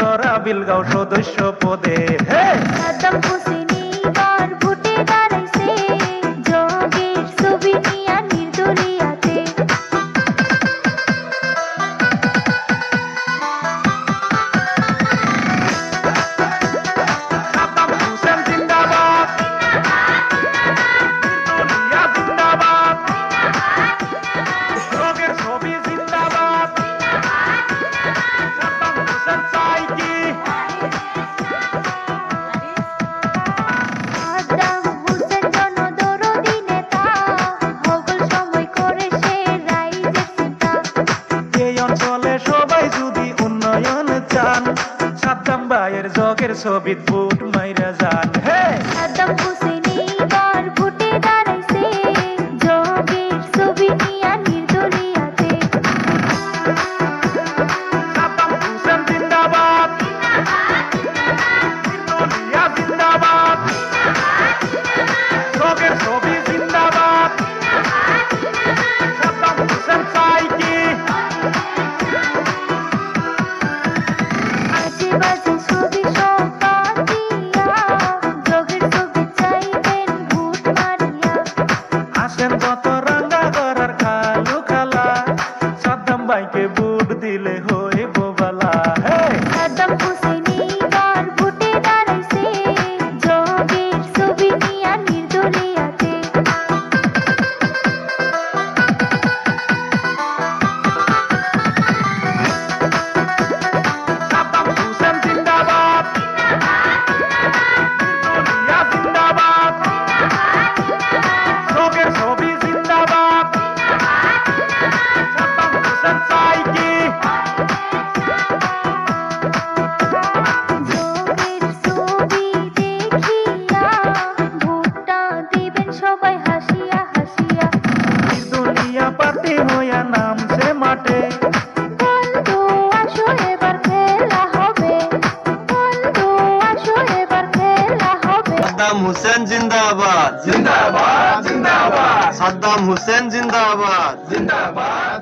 করা বিলগাঁও সদস্য পদে। সাদ্দাম হোসেন এইবার ভোটে দাঁড়াইছে, জগের ছবি নিয়া নির্দলিয়াতে। সাদ্দাম হোসেন জিন্দাবাদ, নির্দলিয়া জিন্দাবাদ, জগের ছবি জিন্দাবাদ। সাদ্দাম হোসেন চাই কি? সাদ্দাম হোসেন জনদরদি নেতা, হগল সময় করে সে রাইজের চিন্তা। এই অঞ্চলে সবাই যদি উন্নয়ন চান, সাদ্দাম ভাইয়ের জগের ছবি ভোট মাইরা যান। সাদ্দাম হোসেন এইবার ভোটে দাঁড়াইছে, জগের ছবি নিয়া নির্দলিয়াতে। সাদ্দাম হোসেন জিন্দাবাদ, নির্দলিয়া জিন্দাবাদ, জগের ছবি জিন্দাবাদ। সাদ্দাম হোসেন চাই কি? আজে বাজে ছবি সব বাদ দিয়া, জগের ছবি চাইবেন ভোট মারিয়া। আসেন কত রাঙ্গা করার খালু খালা, সাদ্দাম ভাইকে ভোট দিলে হইব বালা। সাদ্দাম হোসেন এইবার ভোটে দাঁড়াইছে, জগের ছবি নিয়া নির্দলিয়াতে। সাদ্দাম হোসেন জিন্দাবাদ, নির্দলিয়া জিন্দাবাদ, জগের ছবি জিন্দাবাদ। সাদ্দাম হোসেন চাই কি? জগের ছবি দেখিয়া ভোটটা দিবেন সবাই হাসিয়া হাসিয়া। নির্দলিয়া পার্টি হইয়া নামছে মাঠে, বন্ধু আসো এবার খেলা হবে, বন্ধু আসো এবার খেলা হবে। সাদ্দাম হোসেন জিন্দাবাদ, জিন্দাবাদ জিন্দাবাদ সাদ্দাম হোসেন জিন্দাবাদ। জিন্দাবাদ